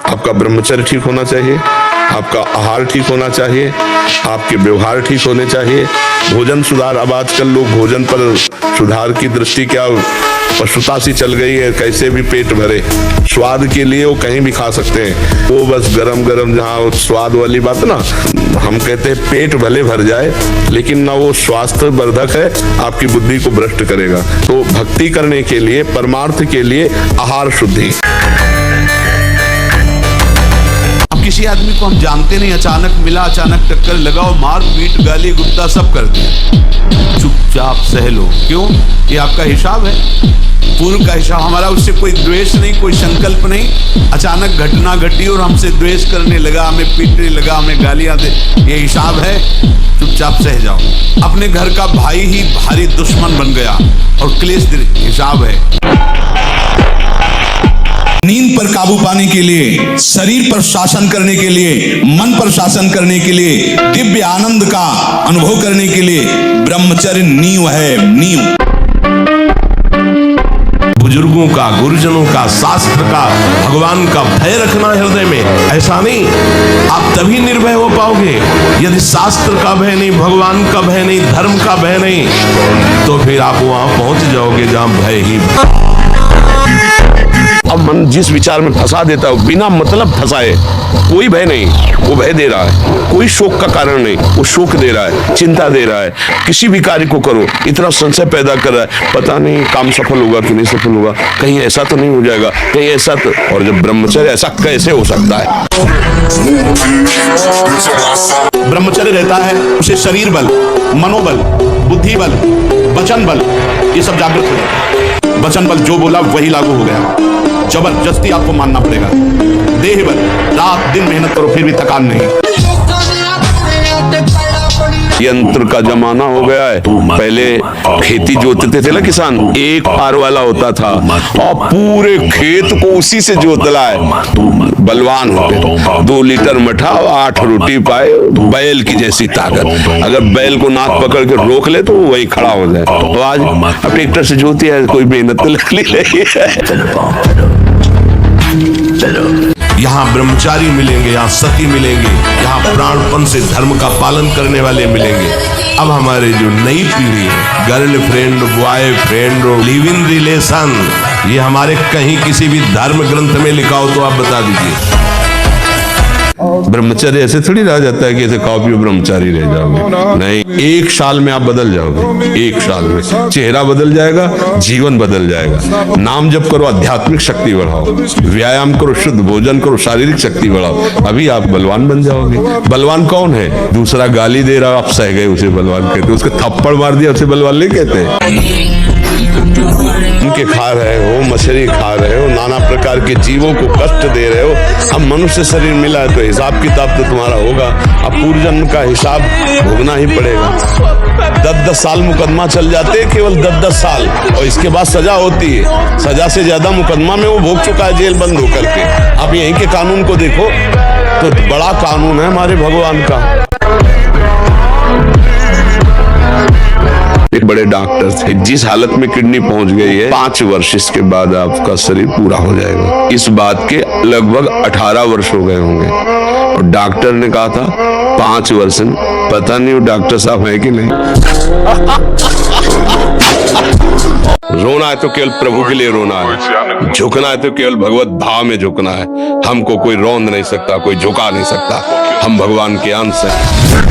आपका ब्रह्मचर्य ठीक होना चाहिए, आपका आहार ठीक होना चाहिए, आपके व्यवहार ठीक होने चाहिए। भोजन सुधार, अब आजकल लोग भोजन पर सुधार की दृष्टि क्या पशुता सी चल गई है, कैसे भी पेट भरे, स्वाद के लिए वो कहीं भी खा सकते हैं। वो बस गरम गरम, जहाँ स्वाद वाली बात ना, हम कहते हैं पेट भले भर जाए, लेकिन ना वो स्वास्थ्य वर्धक है, आपकी बुद्धि को भ्रष्ट करेगा। तो भक्ति करने के लिए, परमार्थ के लिए आहार शुद्धि। किसी आदमी को हम जानते नहीं, अचानक मिला, अचानक टक्कर लगाओ, मार पीट गाली गुप्ता सब कर दिया, चुपचाप सह लो। क्यों? ये आपका हिसाब है, पूर्व का हिसाब। हमारा उससे कोई द्वेष नहीं, कोई संकल्प नहीं। अचानक घटना घटी और हमसे द्वेष करने लगा, हमें पीटने लगा, हमें गालियां दे, ये हिसाब है, चुपचाप सह जाओ। अपने घर का भाई ही भारी दुश्मन बन गया और क्लेश, हिसाब है। नींद पर काबू पाने के लिए, शरीर पर शासन करने के लिए, मन पर शासन करने के लिए, दिव्य आनंद का अनुभव करने के लिए ब्रह्मचर्य नींव है, नींव। बुजुर्गों का, गुरुजनों का, शास्त्र का, भगवान का भय रखना हृदय में। ऐसा नहीं, आप तभी निर्भय हो पाओगे यदि शास्त्र का भय नहीं, भगवान का भय नहीं, धर्म का भय नहीं, तो फिर आप वहां पहुंच जाओगे जहां भय ही। अब मन जिस विचार में फंसा देता है, बिना मतलब फंसाए, कोई भय नहीं, वो भय दे रहा है। कोई शोक का कारण नहीं, वो शोक दे रहा है, चिंता दे रहा है। किसी भी कार्य को करो, इतना संशय पैदा कर रहा है, पता नहीं काम सफल होगा कि नहीं सफल होगा, कहीं ऐसा तो नहीं हो जाएगा, कहीं ऐसा तो। और जब ब्रह्मचर्य, ऐसा कैसे हो सकता है? ब्रह्मचर्य रहता है, उसे शरीर बल, मनोबल, बुद्धि बल, वचन बल, ये सब जागृत हो जाता है। वचन बल जो बोला वही लागू हो गया, जबरदस्ती आपको मानना पड़ेगा। देह बल, रात दिन मेहनत करो फिर भी थकान नहीं। यंत्र का जमाना हो गया है। पहले खेती जोतते थे ना किसान, एक फार वाला होता था और पूरे खेत को उसी से जोतला है। बलवान होते, 2 लीटर मठा और 8 रोटी पाए, बैल की जैसी ताकत। अगर बैल को नाक पकड़ के रोक ले तो वही खड़ा हो जाए। तो आज अब ट्रैक्टर से जोती है, कोई मेहनत तो लगनी नहीं है। यहाँ ब्रह्मचारी मिलेंगे, यहाँ सती मिलेंगे, यहाँ प्राणपन से धर्म का पालन करने वाले मिलेंगे। अब हमारे जो नई पीढ़ी है, girlfriend, boyfriend, live in relation, ये हमारे कहीं किसी भी धर्म ग्रंथ में लिखा हो तो आप बता दीजिए। ब्रह्मचर्य ऐसे थोड़ी रह जाता है कि ऐसे खाओ पियो ब्रह्मचारी रह जाओगे। नहीं, 1 साल में आप बदल जाओगे। 1 साल में चेहरा बदल जाएगा, जीवन बदल जाएगा। नाम जप करो, आध्यात्मिक शक्ति बढ़ाओ, व्यायाम करो, शुद्ध भोजन करो, शारीरिक शक्ति बढ़ाओ, अभी आप बलवान बन जाओगे। बलवान कौन है? दूसरा गाली दे रहा, आप सह गए, उसे बलवान कहते। उसके थप्पड़ मार दिया, उसे बलवान नहीं कहते। उनके खा रहे हो, मछली खा रहे हो, नाना प्रकार के जीवों को कष्ट दे रहे हो। अब मनुष्य शरीर मिला है तो हिसाब किताब तो तुम्हारा होगा। अब पूर्व जन्म का हिसाब भोगना ही पड़ेगा। 10-10 साल मुकदमा चल जाते हैं, केवल 10-10 साल, और इसके बाद सजा होती है। सजा से ज्यादा मुकदमा में वो भोग चुका है जेल बंद होकर के। आप यहीं के कानून को देखो तो बड़ा कानून है हमारे भगवान का। एक बड़े डॉक्टर थे, जिस हालत में किडनी पहुंच गई है, 5 वर्ष इसके बाद आपका शरीर पूरा हो जाएगा। इस बात के लगभग 18 वर्ष हो गए होंगे, और डॉक्टर ने कहा था 5 वर्ष में। पता नहीं वो डॉक्टर साहब है कि नहीं। रोना है तो केवल प्रभु के लिए रोना है, झुकना है तो केवल भगवत भाव में झुकना है। हमको कोई रौंद नहीं सकता, कोई झुका नहीं सकता। हम भगवान के अंश हैं।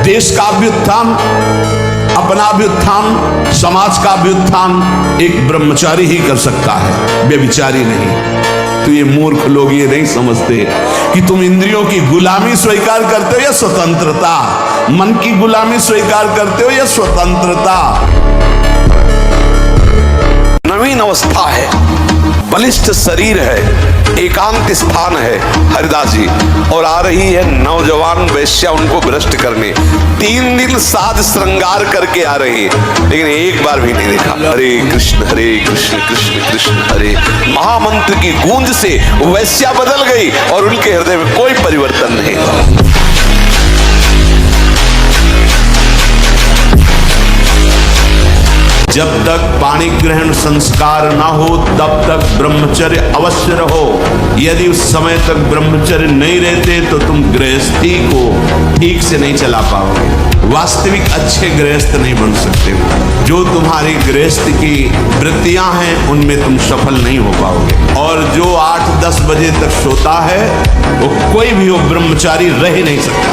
देश का भी उत्थान, अपना भी उत्थान, समाज का भी उत्थान एक ब्रह्मचारी ही कर सकता है, व्यभिचारी नहीं। तो ये मूर्ख लोग ये नहीं समझते कि तुम इंद्रियों की गुलामी स्वीकार करते हो या स्वतंत्रता, मन की गुलामी स्वीकार करते हो या स्वतंत्रता। नवीन अवस्था है, बलिष्ठ शरीर है, एकांत स्थान है हरिदास जी, और आ रही है नौजवान वैश्या उनको भ्रष्ट करने। 3 दिन साज श्रृंगार करके आ रही है, लेकिन एक बार भी नहीं देखा। हरे कृष्ण कृष्ण कृष्ण हरे महामंत्र की गूंज से वैश्या बदल गई और उनके हृदय में कोई परिवर्तन नहीं। जब तक पाणी ग्रहण संस्कार ना हो तब तक ब्रह्मचर्य अवश्य रहो। यदि उस समय तक ब्रह्मचर्य नहीं रहते तो तुम गृहस्थी को ठीक से नहीं चला पाओगे, वास्तविक अच्छे गृहस्थ नहीं बन सकते हो। जो तुम्हारी गृहस्थ की वृत्तियां हैं उनमें तुम सफल नहीं हो पाओगे। और जो 8-10 बजे तक सोता है वो कोई भी हो ब्रह्मचारी रह ही नहीं सकता।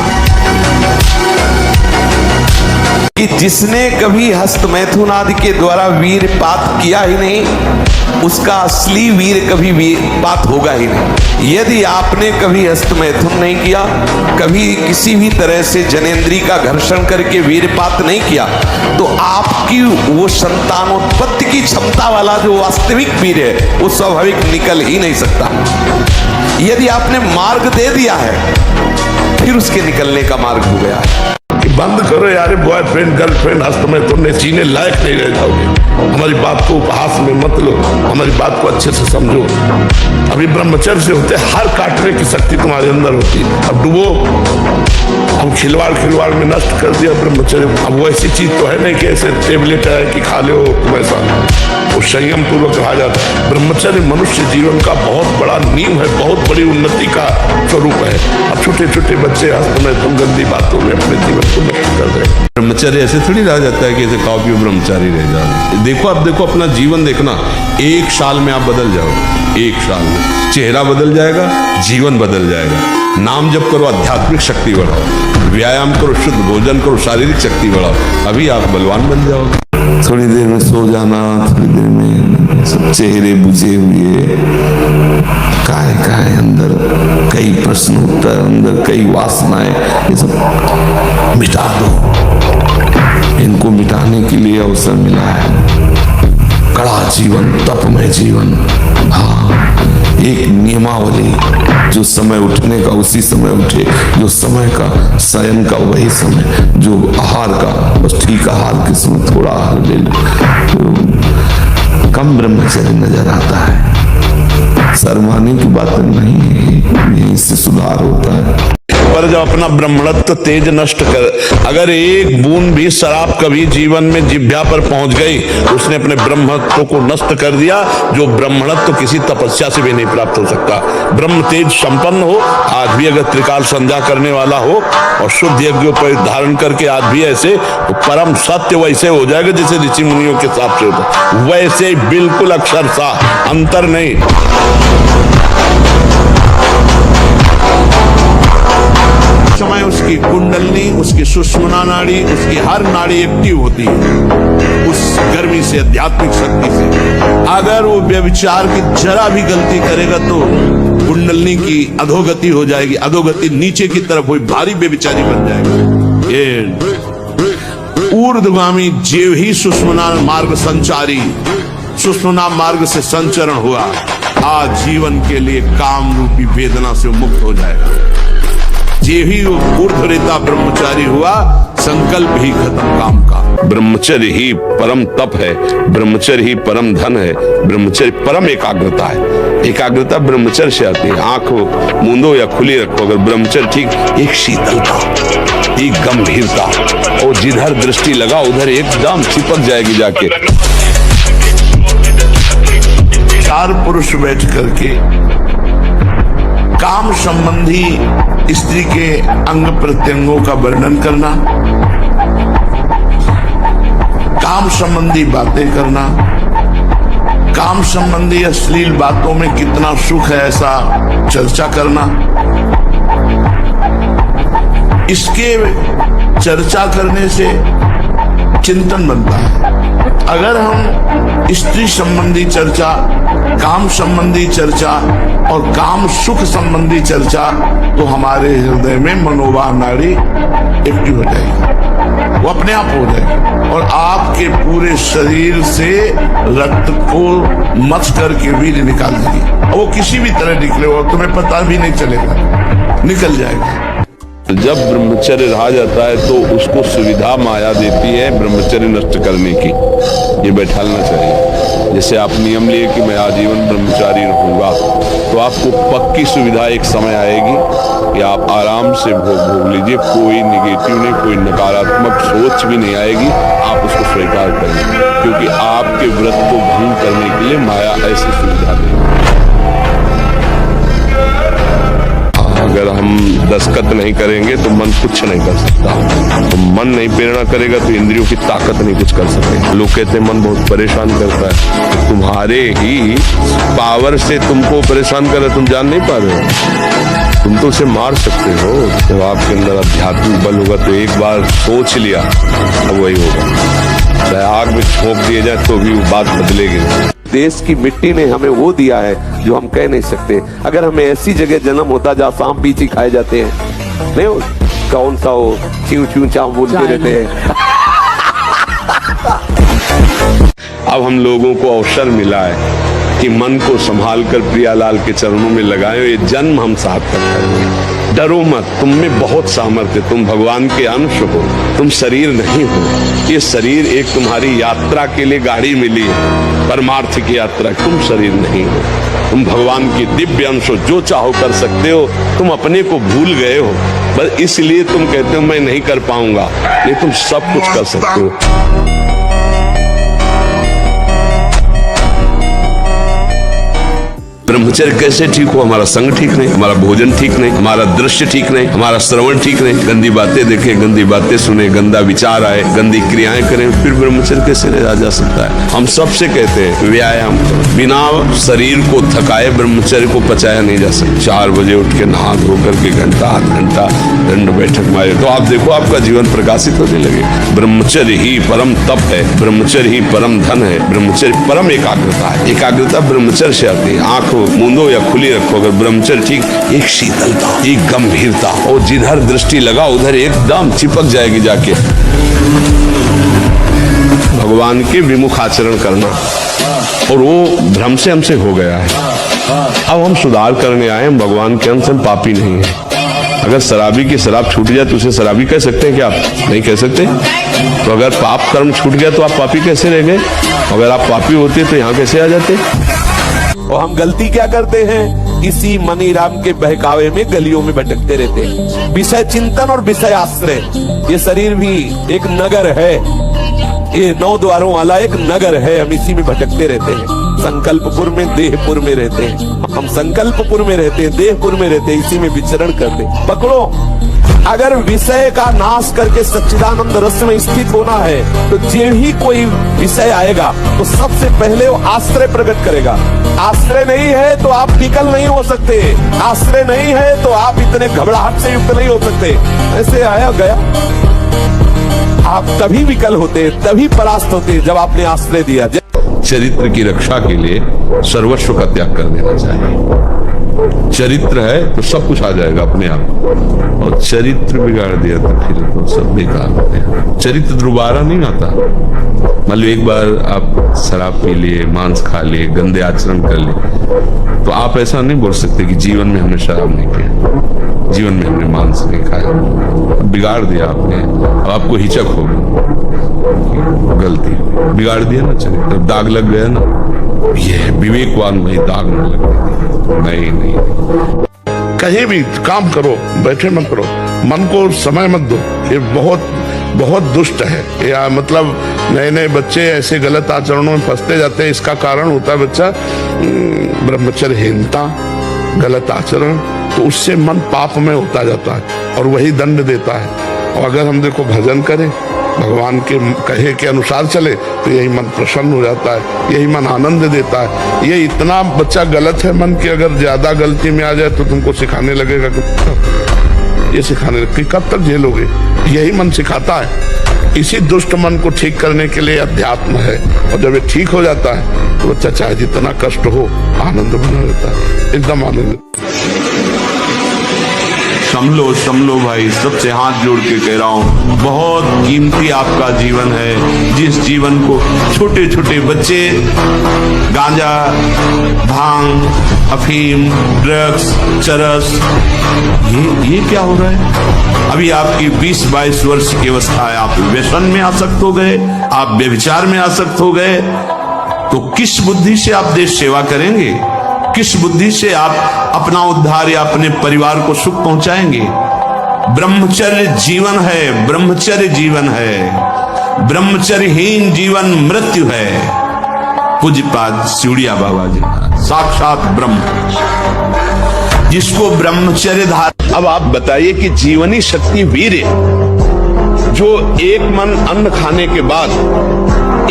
कि जिसने कभी हस्तमैथुन आदि के द्वारा वीरपात किया ही नहीं, उसका असली वीर कभी वीरपात होगा ही नहीं। यदि आपने कभी हस्तमैथुन नहीं किया, कभी किसी भी तरह से जनेंद्री का घर्षण करके वीरपात नहीं किया, तो आपकी वो संतानोत्पत्ति की क्षमता वाला जो वास्तविक वीर है वो स्वाभाविक निकल ही नहीं सकता। यदि आपने मार्ग दे दिया है फिर उसके निकलने का मार्ग हो गया है। बंद करो यार, बॉयफ्रेंड गर्लफ्रेंड हस्तमैथुन ने जीने लायक नहीं रह जाओगे। हमारी बात को उपहास में मत लो, हमारी बात को अच्छे से समझो। अभी ब्रह्मचर्य से होते हर काटने की शक्ति तुम्हारे अंदर होती है। अब डूबो, हम खिलवाड़ में नष्ट कर दिया ब्रह्मचर्य। अब वो ऐसी चीज तो है नहीं कि ऐसे टेबलेट है कि खा लो तुम, ऐसा वो संयम पूर्वक कहा जाता है। ब्रह्मचर्य मनुष्य जीवन का बहुत बड़ा नींव है, बहुत बड़ी उन्नति का स्वरूप है। अब छोटे छोटे बच्चे हस्तमैथुन गंदी बातों में अपने जीवन को नष्ट कर रहे हैं। ब्रह्मचर्य ऐसे थोड़ी रह जाता है कि ऐसे खाओ पियो ब्रह्मचारी रह जाओ। देखो, अब देखो अपना जीवन देखना, 1 साल में आप बदल जाओ। 1 साल में चेहरा बदल जाएगा, जीवन बदल जाएगा। नाम जप करो, आध्यात्मिक शक्ति बढ़ाओ, व्यायाम करो, शुद्ध भोजन करो, शारीरिक शक्ति बढ़ाओ, अभी आप बलवान बन जाओगे। थोड़ी देर में सो जाना, थोड़ी देर में सब चेहरे बुझे हुए, काहे अंदर कई प्रश्न उत्तर, अंदर कई वासनाएं, ये सब मिटा दो। इनको मिटाने के लिए अवसर मिला है। कड़ा जीवन, तपमय जीवन। हाँ, एक नियमावली, जो समय उठने का उसी समय उठे, जो समय का शयन का वही समय, जो आहार का बस ठीक आहार के समय थोड़ा आहार ले लो, तो कम ब्रह्मचर्य नजर आता है। शर्माने की बात नहीं है, यहीं से सुधार होता है। पर जब अपना ब्रह्मणत्व तेज नष्ट कर, अगर एक बूंद भी शराब कभी जीवन में जिह्वा पर पहुंच गई, उसने अपने ब्रह्मत्व को नष्ट कर दिया, जो ब्रह्मणत्व किसी तपस्या से भी नहीं प्राप्त हो सकता। ब्रह्म तेज संपन्न हो, आज भी अगर त्रिकाल संध्या करने वाला हो और शुद्ध यज्ञ पर धारण करके आज भी ऐसे, तो परम सत्य वैसे हो जाएगा जैसे ऋषि मुनियों के हिसाब से होता, वैसे बिल्कुल अक्षरशः, अंतर नहीं। समय उसकी कुंडलनी, उसकी सुषुम्ना नाड़ी, उसकी हर नाड़ी एक्टिव होती है उस गर्मी से, आध्यात्मिक शक्ति से। अगर वो व्यभिचार की जरा भी गलती करेगा तो कुंडलनी की अधोगति हो जाएगी, अधोगति नीचे की तरफ हुई, भारी व्यभिचारी बन जाएगा। ये ऊर्ध्वगामी जीव ही सुषुम्ना मार्ग संचारी, सुषुम्ना मार्ग से संचरण हुआ, आज जीवन के लिए काम रूपी वेदना से मुक्त हो जाएगा। जे ही ऊर्ध्वरेता ब्रह्मचारी हुआ, संकल्प ही खत्म काम का। ब्रह्मचर्य ही परम तप है, ब्रह्मचर्य ही परम धन है, ब्रह्मचर्य परम एकाग्रता है। एकाग्रता ब्रह्मचर्य से आती है। आंख मूंदो या खुली रखो, अगर ब्रह्मचर्य ठीक, एक शीतलता, एक गंभीरता, और जिधर दृष्टि लगा उधर एकदम चिपक जाएगी जाके। चार पुरुष बैठ करके काम संबंधी स्त्री के अंग प्रत्यंगों का वर्णन करना, काम संबंधी बातें करना, काम संबंधी अश्लील बातों में कितना सुख है ऐसा चर्चा करना, इसके चर्चा करने से चिंतन बनता है। अगर हम स्त्री संबंधी चर्चा, काम संबंधी चर्चा और काम सुख संबंधी चर्चा, तो हमारे हृदय में मनोवाह नाड़ी एक्टिव हो जाएगी, वो अपने आप हो जाएगी, और आपके पूरे शरीर से रक्त को मच करके वीर्य निकाल देगी। वो किसी भी तरह निकले हो, तुम्हें पता भी नहीं चलेगा, निकल जाएगा। जब ब्रह्मचर्य रहा जाता है तो उसको सुविधा माया देती है ब्रह्मचर्य नष्ट करने की, ये बैठालना चाहिए। जैसे आप नियम लिए कि मैं आजीवन ब्रह्मचारी रहूंगा, तो आपको पक्की सुविधा एक समय आएगी कि आप आराम से भोग लीजिए, कोई निगेटिव नहीं, कोई नकारात्मक सोच भी नहीं आएगी, आप उसको स्वीकार करेंगे, क्योंकि आपके व्रत को भंग करने के लिए माया ऐसी सुविधा देगी। अगर हम दस्तखत नहीं करेंगे तो मन कुछ नहीं कर सकता, तो मन नहीं प्रेरणा करेगा तो इंद्रियों की ताकत नहीं कुछ कर सकते। लोग कहते हैं मन बहुत परेशान करता है, तुम्हारे ही पावर से तुमको परेशान कर रहा है, तुम जान नहीं पा रहे हो, तुम तो उसे मार सकते हो। जब आपके अंदर आध्यात्मिक बल होगा तो एक बार सोच लिया, अब वही होगा, चाहे आग में झोंक दिए जाए तो भी वो बात बदलेगी। देश की मिट्टी ने हमें वो दिया है जो हम कह नहीं सकते। अगर हमें ऐसी जगह जन्म होता जहाँ सांप बीची खाए जाते हैं, नहीं हो, कौन सा हो, च्यू च्यू चाव बोलते रहते हैं। अब हम लोगों को अवसर मिला है कि मन को संभाल कर प्रियालाल के चरणों में लगाएं, ये जन्म हम सार्थक करेंगे। डरो मत, तुम में बहुत सामर्थ्य, तुम भगवान के अंश हो, तुम शरीर नहीं हो। ये शरीर एक तुम्हारी यात्रा के लिए गाड़ी मिली है, परमार्थ की यात्रा, तुम शरीर नहीं हो, तुम भगवान की दिव्य अंश हो, जो चाहो कर सकते हो। तुम अपने को भूल गए हो, बस इसलिए तुम कहते हो मैं नहीं कर पाऊंगा, ये तुम सब कुछ कर सकते हो। ब्रह्मचर्य कैसे ठीक हो? हमारा संग ठीक नहीं, हमारा भोजन ठीक नहीं, हमारा दृश्य ठीक नहीं, हमारा श्रवण ठीक नहीं, गंदी बातें देखें, गंदी बातें सुने, गंदा विचार आए, गंदी क्रियाएं करें, फिर ब्रह्मचर्य कैसे रहा जा सकता है? हम सबसे कहते हैं व्यायाम, बिना शरीर को थकाए ब्रह्मचर्य को पचाया नहीं जा सकता। 4 बजे उठ के नहा धो करके घंटा आध घंटा दंड बैठक मारे तो आप देखो आपका जीवन प्रकाशित होने लगे। ब्रह्मचर्य ही परम तप है, ब्रह्मचर्य ही परम धन है, ब्रह्मचर्य परम एकाग्रता है। एकाग्रता ब्रह्मचर्य से आती है। आंख मूंदो या खुली रखो, अगर ब्रह्मचर्य ठीक, एक शीतलता, एक गंभीरता, और जिधर दृष्टि लगा उधर एकदम चिपक जाएगी जाके। भगवान के विमुख आचरण करना, और वो भ्रम से हमसे हो गया है। अब हम सुधार करने आए, हम भगवान के अंश, हम पापी नहीं है। अगर शराबी की शराब छूट जाए तो उसे शराबी कह सकते हैं क्या? आप नहीं कह सकते। तो अगर पाप कर्म छूट गया तो आप पापी कैसे रह गए? अगर आप पापी होते तो यहाँ कैसे आ जाते? और हम गलती क्या करते हैं? इसी मनीराम के बहकावे में गलियों में भटकते रहते हैं। विषय चिंतन और विषय आश्रय, ये शरीर भी एक नगर है, ये 9 द्वारों वाला एक नगर है, हम इसी में भटकते रहते हैं। संकल्पपुर में देहपुर में रहते हैं, हम संकल्पपुर में रहते हैं, देहपुर में रहते हैं, इसी में विचरण करते हैं। पकड़ो, अगर विषय का नाश करके सच्चिदानंद रस में स्थित होना है तो जो ही कोई विषय आएगा तो सबसे पहले वो आश्रय प्रकट करेगा। आश्रय नहीं है तो आप विकल नहीं हो सकते, आश्रय नहीं है तो आप इतने घबराहट से युक्त नहीं हो सकते। ऐसे आया गया, आप तभी विकल होते, तभी परास्त होते जब आपने आश्रय दिया। चरित्र की रक्षा के लिए सर्वस्व का त्याग कर देना चाहिए। चरित्र है तो सब कुछ आ जाएगा अपने आप, और चरित्र बिगाड़ दिया तो फिर तो सब बेकार होते हैं। चरित्र दोबारा नहीं आता। मान लो एक बार आप शराब पी लिए, मांस खा लिए, गंदे आचरण कर लिए, तो आप ऐसा नहीं बोल सकते कि जीवन में हमने शराब नहीं पिया, जीवन में हमने मांस नहीं खाया। बिगाड़ दिया आपने, अब आपको हिचक होगी, गलती बिगाड़ दिया ना, चरित्र दाग लग गया ना। ये विवेकवान वही दाग न लगे। नहीं, कहीं भी काम करो, बैठे मत करो, मन को समय मत दो। ये बहुत बहुत दुष्ट है। या मतलब नए नए बच्चे ऐसे गलत आचरणों में फंसते जाते हैं। इसका कारण होता है बच्चा ब्रह्मचर्यहीनता, गलत आचरण, तो उससे मन पाप में होता जाता है और वही दंड देता है। और अगर हम देखो भजन करें, भगवान के कहे के अनुसार चले, तो यही मन प्रसन्न हो जाता है, यही मन आनंद देता है। ये इतना बच्चा गलत है मन की, अगर ज्यादा गलती में आ जाए तो तुमको सिखाने लगेगा कि ये सिखाने कि कब तक झेलोगे। यही मन सिखाता है। इसी दुष्ट मन को ठीक करने के लिए अध्यात्म है, और जब ये ठीक हो जाता है तो बच्चा चाहे जितना कष्ट हो आनंद बना रहता है, एकदम आनंद। समलो भाई, सबसे हाथ जोड़ के कह रहा हूँ, बहुत कीमती आपका जीवन है। जिस जीवन को छोटे छोटे बच्चे गांजा, भांग, अफीम, ड्रग्स, चरस, ये क्या हो रहा है? अभी आपकी 20-22 वर्ष की अवस्था है, आप व्यसन में आसक्त हो गए, आप व्यभिचार में आसक्त हो गए, तो किस बुद्धि से आप देश सेवा करेंगे? किस बुद्धि से आप अपना उद्धार या अपने परिवार को सुख पहुंचाएंगे? ब्रह्मचर्य जीवन है, ब्रह्मचर्य जीवन है, ब्रह्मचर्यहीन जीवन मृत्यु है। पूज्यपाद सिउड़िया बाबा जी साक्षात ब्रह्म, जिसको ब्रह्मचर्य धार। अब आप बताइए कि जीवनी शक्ति वीर्य, जो एक मन अन्न खाने के बाद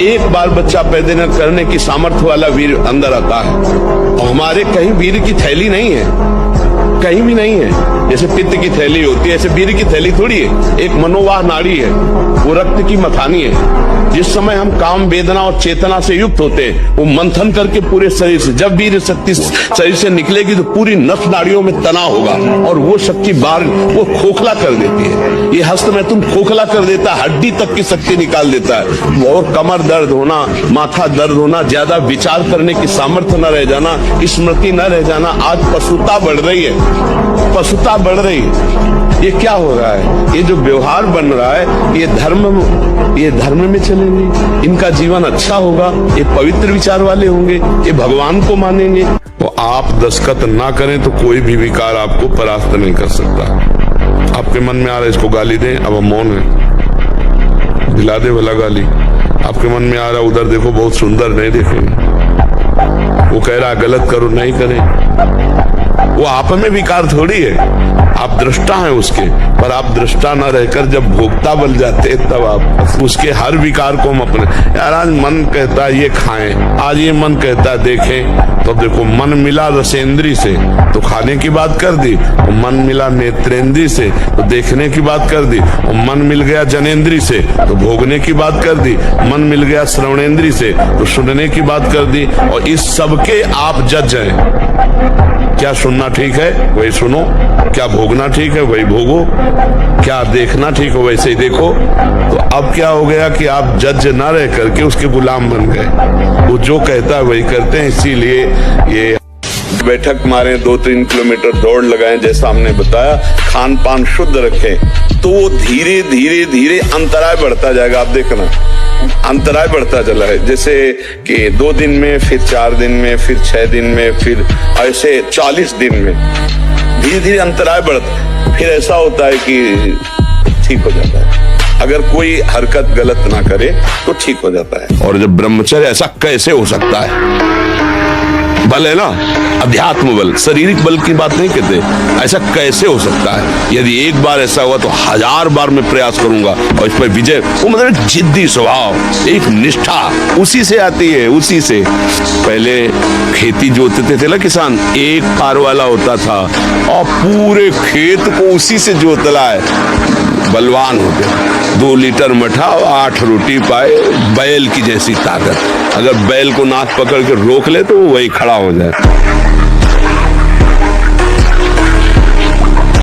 एक बार बच्चा पैदा करने की सामर्थ्य वाला वीर अंदर आता है, और हमारे कहीं वीर की थैली नहीं है, कहीं भी नहीं है। जैसे पित्त की थैली होती है, ऐसे वीर की थैली थोड़ी है। एक मनोवाह नाड़ी है, वो रक्त की मथानी है। जिस समय हम काम, वेदना और चेतना से युक्त होते हैं, वो मंथन करके पूरे शरीर से, जब वीर शक्ति शरीर से निकलेगी तो पूरी नस नाड़ियों में तनाव होगा, और वो शक्ति बाहर वो खोखला कर देती है। ये हस्त में तुम खोखला कर देता है, हड्डी तक की शक्ति निकाल देता है। और कमर दर्द होना, माथा दर्द होना, ज्यादा विचार करने की सामर्थ्य न रह जाना, स्मृति न रह जाना। आज पशुता बढ़ रही है, पशुता बढ़ रही है। ये क्या हो रहा है? ये जो व्यवहार बन रहा है, ये धर्म में चलेंगे, इनका जीवन अच्छा होगा, ये पवित्र विचार वाले होंगे, ये भगवान को मानेंगे। तो आप दस्तखत ना करें तो कोई भी विकार आपको परास्त नहीं कर सकता। आपके मन में आ रहा है इसको गाली दें, अब हम मौन है, दिला दे भला गाली। आपके मन में आ रहा उधर देखो बहुत सुंदर, नहीं देखेंगे। वो कह रहा गलत करो, नहीं करें। वो आप में विकार थोड़ी है, आप दृष्टा हैं उसके, पर आप दृष्टा न रहकर जब भोक्ता बन जाते तब आप उसके हर विकार को हम अपने, यार आज मन कहता है ये खाएं, आज ये मन कहता है देखें, तो देखो मन मिला रसेंद्री से तो खाने की बात कर दी, और मन मिला नेत्रेंद्री से तो देखने की बात कर दी, और मन मिल गया जनेंद्री से तो भोगने की बात कर दी, मन मिल गया श्रवणेंद्री से तो सुनने की बात कर दी। और इस सबके आप जज हैं। क्या सुनना ठीक है वही सुनो, क्या भोगना ठीक है वही भोगो, क्या देखना ठीक हो वैसे ही देखो। तो अब क्या हो गया कि आप जज ना रह करके उसके गुलाम बन गए, वो जो कहता है वही करते हैं। इसीलिए ये बैठक मारे, 2-3 किलोमीटर दौड़ लगाएं, जैसा हमने बताया, खान पान शुद्ध रखें, तो वो धीरे धीरे धीरे अंतराय बढ़ता जाएगा। आप देखना अंतराय बढ़ता चला है, जैसे कि 2 दिन में, फिर 4 दिन में, फिर 6 दिन में, फिर ऐसे 40 दिन में धीरे धीरे अंतराय बढ़ता, फिर ऐसा होता है कि ठीक हो जाता है। अगर कोई हरकत गलत ना करे तो ठीक हो जाता है। और जब ब्रह्मचर्य, ऐसा कैसे हो सकता है? बल है ना, अध्यात्म बल, शारीरिक बल की बात नहीं कहते। ऐसा कैसे हो सकता है? यदि एक बार ऐसा हुआ तो 1000 बार मैं प्रयास करूंगा और इस पर विजय। वो मतलब जिद्दी स्वभाव, एक निष्ठा उसी से आती है, उसी से। पहले खेती जोतते थे ना किसान, एक पार वाला होता था और पूरे खेत को उसी से जोतला है। बलवान होते, 2 लीटर मठा और 8 रोटी पाए, बैल की जैसी ताकत। अगर बैल को नाक पकड़ के रोक ले तो वो वही खड़ा हो जाए।